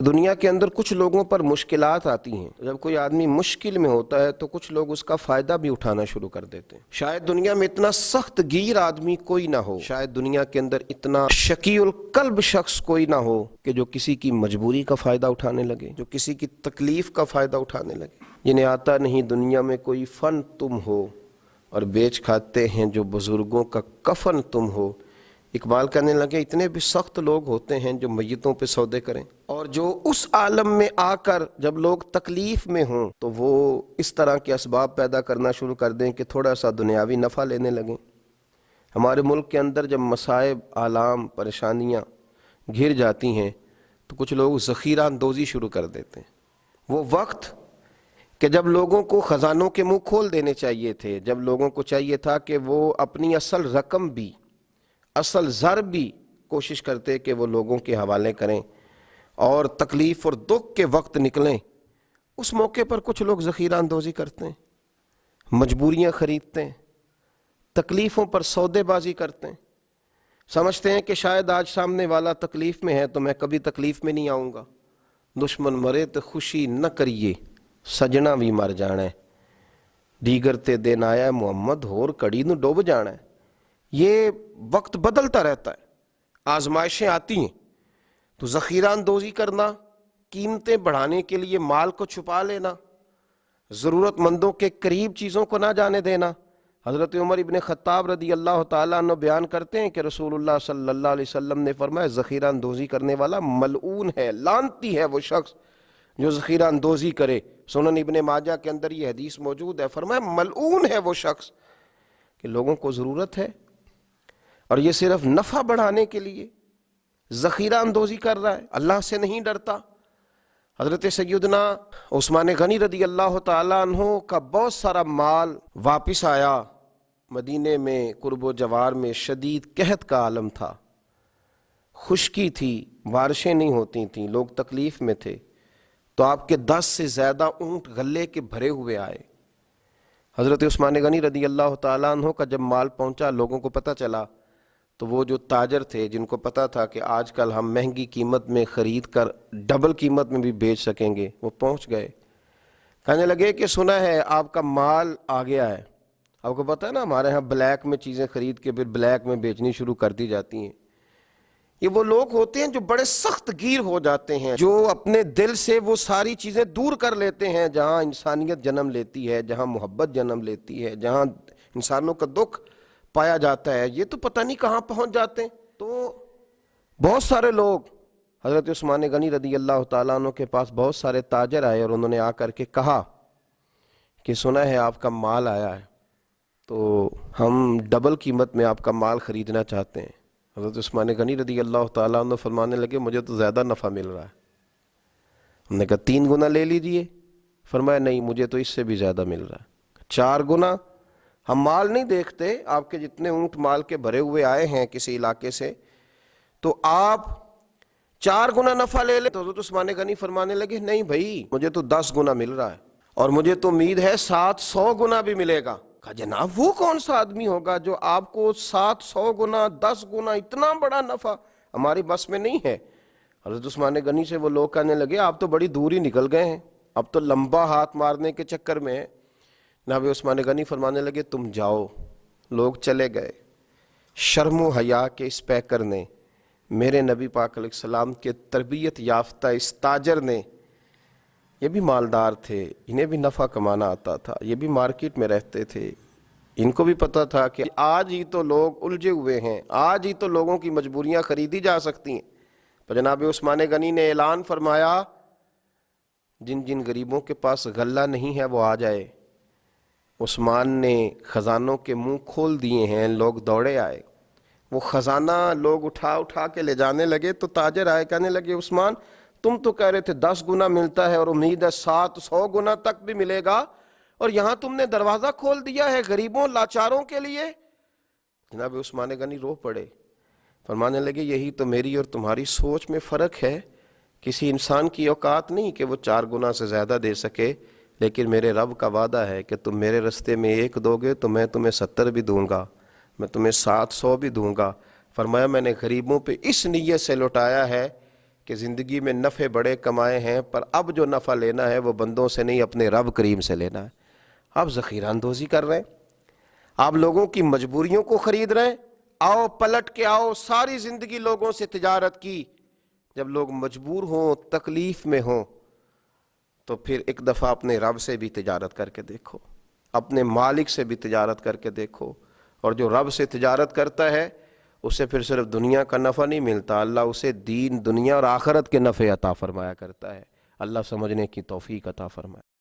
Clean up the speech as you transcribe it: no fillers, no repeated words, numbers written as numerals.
دنیا کے اندر کچھ لوگوں پر مشکلات آتی ہیں، جب کوئی آدمی مشکل میں ہوتا ہے تو کچھ لوگ اس کا فائدہ بھی اٹھانا شروع کر دیتے ہیں۔ شاید دنیا میں اتنا سخت گیر آدمی کوئی نہ ہو، شاید دنیا کے اندر اتنا شقی القلب شخص کوئی نہ ہو کہ جو کسی کی مجبوری کا فائدہ اٹھانے لگے، جو کسی کی تکلیف کا فائدہ اٹھانے لگے۔ جنہیں آتا نہیں دنیا میں کوئی فن تم ہو، اور بیچ کھاتے ہیں جو بزرگوں کا کفن تم ہو۔ اقبال کہنے لگے اتنے بھی سخت لوگ ہوتے ہیں جو میتوں پہ سودے کریں، اور جو اس عالم میں آ کر جب لوگ تکلیف میں ہوں تو وہ اس طرح کے اسباب پیدا کرنا شروع کر دیں کہ تھوڑا سا دنیاوی نفع لینے لگیں۔ ہمارے ملک کے اندر جب مصائب، آلام، پریشانیاں گھر جاتی ہیں تو کچھ لوگ ذخیرہ اندوزی شروع کر دیتے ہیں۔ وہ وقت کہ جب لوگوں کو خزانوں کے منہ کھول دینے چاہیے تھے، جب لوگوں کو چاہیے تھا کہ وہ اپنی اصل رقم بھی، اصل زر بھی کوشش کرتے کہ وہ لوگوں کے حوالے کریں اور تکلیف اور دکھ کے وقت نکلیں، اس موقع پر کچھ لوگ ذخیرہ اندوزی کرتے ہیں، مجبوریاں خریدتے ہیں، تکلیفوں پر سودے بازی کرتے ہیں، سمجھتے ہیں کہ شاید آج سامنے والا تکلیف میں ہے تو میں کبھی تکلیف میں نہیں آؤں گا۔ دشمن مرے تو خوشی نہ کریے، سجنا بھی مر جانا ہے، دیگر تے دن آیا محمد ہور کڑی نو ڈوب جانا ہے۔ یہ وقت بدلتا رہتا ہے، آزمائشیں آتی ہیں، تو ذخیرہ اندوزی کرنا، قیمتیں بڑھانے کے لیے مال کو چھپا لینا، ضرورت مندوں کے قریب چیزوں کو نہ جانے دینا۔ حضرت عمر ابن خطاب رضی اللہ تعالیٰ عنہ بیان کرتے ہیں کہ رسول اللہ صلی اللہ علیہ وسلم نے فرمایا ذخیرہ اندوزی کرنے والا ملعون ہے، لعنتی ہے وہ شخص جو ذخیرہ اندوزی کرے۔ سنن ابن ماجہ کے اندر یہ حدیث موجود ہے، فرمایا ملعون ہے وہ شخص کہ لوگوں کو ضرورت ہے اور یہ صرف نفع بڑھانے کے لیے ذخیرہ اندوزی کر رہا ہے، اللہ سے نہیں ڈرتا۔ حضرت سیدنا عثمان غنی رضی اللہ تعالیٰ عنہ کا بہت سارا مال واپس آیا۔ مدینے میں قرب و جوار میں شدید قحط کا عالم تھا، خشکی تھی، بارشیں نہیں ہوتی تھیں، لوگ تکلیف میں تھے، تو آپ کے 10 سے زیادہ اونٹ غلے کے بھرے ہوئے آئے۔ حضرت عثمان غنی رضی اللہ تعالیٰ عنہ کا جب مال پہنچا، لوگوں کو پتہ چلا، تو وہ جو تاجر تھے جن کو پتہ تھا کہ آج کل ہم مہنگی قیمت میں خرید کر ڈبل قیمت میں بھی بیچ سکیں گے، وہ پہنچ گئے، کہنے لگے کہ سنا ہے آپ کا مال آ گیا ہے۔ آپ کو پتہ ہے نا ہمارے ہاں بلیک میں چیزیں خرید کے پھر بلیک میں بیچنی شروع کر دی جاتی ہیں۔ یہ وہ لوگ ہوتے ہیں جو بڑے سخت گیر ہو جاتے ہیں، جو اپنے دل سے وہ ساری چیزیں دور کر لیتے ہیں جہاں انسانیت جنم لیتی ہے، جہاں محبت جنم لیتی ہے، جہاں انسانوں کا دکھ پایا جاتا ہے، یہ تو پتہ نہیں کہاں پہنچ جاتے ہیں۔ تو بہت سارے لوگ حضرت عثمان غنی رضی اللہ تعالیٰ عنہ کے پاس بہت سارے تاجر آئے اور انہوں نے آ کر کے کہا کہ سنا ہے آپ کا مال آیا ہے، تو ہم ڈبل قیمت میں آپ کا مال خریدنا چاہتے ہیں۔ حضرت عثمان غنی رضی اللہ تعالیٰ عنہ فرمانے لگے مجھے تو زیادہ نفع مل رہا ہے۔ ہم نے کہا 3 گنا لے لیجئے، فرمایا نہیں مجھے تو اس سے بھی زیادہ مل رہا ہے، 4 گنا۔ ہم مال نہیں دیکھتے، آپ کے جتنے اونٹ مال کے بھرے ہوئے آئے ہیں کسی علاقے سے، تو آپ 4 گنا نفع لے لیں۔ تو حضرت عثمان غنی فرمانے لگے نہیں بھائی مجھے تو 10 گنا مل رہا ہے، اور مجھے تو امید ہے 700 گنا بھی ملے گا۔ کہا جناب وہ کون سا آدمی ہوگا جو آپ کو 700 گنا، 10 گنا، اتنا بڑا نفع ہماری بس میں نہیں ہے۔ حضرت عثمان غنی سے وہ لوگ کہنے لگے آپ تو بڑی دور ہی نکل گئے ہیں، اب تو لمبا ہاتھ مارنے کے چکر میں ہیں۔ جناب عثمان غنی فرمانے لگے تم جاؤ۔ لوگ چلے گئے۔ شرم و حیا کے اس پیکر نے، میرے نبی پاک علیہ السلام کے تربیت یافتہ اس تاجر نے، یہ بھی مالدار تھے، انہیں بھی نفع کمانا آتا تھا، یہ بھی مارکیٹ میں رہتے تھے، ان کو بھی پتہ تھا کہ آج ہی تو لوگ الجھے ہوئے ہیں، آج ہی تو لوگوں کی مجبوریاں خریدی جا سکتی ہیں۔ تو جناب عثمان غنی نے اعلان فرمایا جن جن غریبوں کے پاس غلہ نہیں ہے وہ آ جائے۔ عثمان نے خزانوں کے منہ کھول دیے ہیں، لوگ دوڑے آئے، وہ خزانہ لوگ اٹھا اٹھا کے لے جانے لگے۔ تو تاجر آئے کہنے لگے عثمان تم تو کہہ رہے تھے 10 گنا ملتا ہے اور امید ہے 700 گنا تک بھی ملے گا، اور یہاں تم نے دروازہ کھول دیا ہے غریبوں لاچاروں کے لیے۔ جناب عثمان غنی رو پڑے، فرمانے لگے یہی تو میری اور تمہاری سوچ میں فرق ہے۔ کسی انسان کی اوقات نہیں کہ وہ 4 گنا سے زیادہ دے سکے، لیکن میرے رب کا وعدہ ہے کہ تم میرے رستے میں 1 دو گے تو میں تمہیں 70 بھی دوں گا، میں تمہیں 700 بھی دوں گا۔ فرمایا میں نے غریبوں پہ اس نیت سے لوٹایا ہے کہ زندگی میں نفع بڑے کمائے ہیں، پر اب جو نفع لینا ہے وہ بندوں سے نہیں، اپنے رب کریم سے لینا ہے۔ آپ ذخیرہ اندوزی کر رہے ہیں، آپ لوگوں کی مجبوریوں کو خرید رہے ہیں۔ آؤ پلٹ کے آؤ، ساری زندگی لوگوں سے تجارت کی، جب لوگ مجبور ہوں، تکلیف میں ہوں، تو پھر ایک دفعہ اپنے رب سے بھی تجارت کر کے دیکھو، اپنے مالک سے بھی تجارت کر کے دیکھو۔ اور جو رب سے تجارت کرتا ہے اسے پھر صرف دنیا کا نفع نہیں ملتا، اللہ اسے دین، دنیا اور آخرت کے نفع عطا فرمایا کرتا ہے۔ اللہ سمجھنے کی توفیق عطا فرمائے۔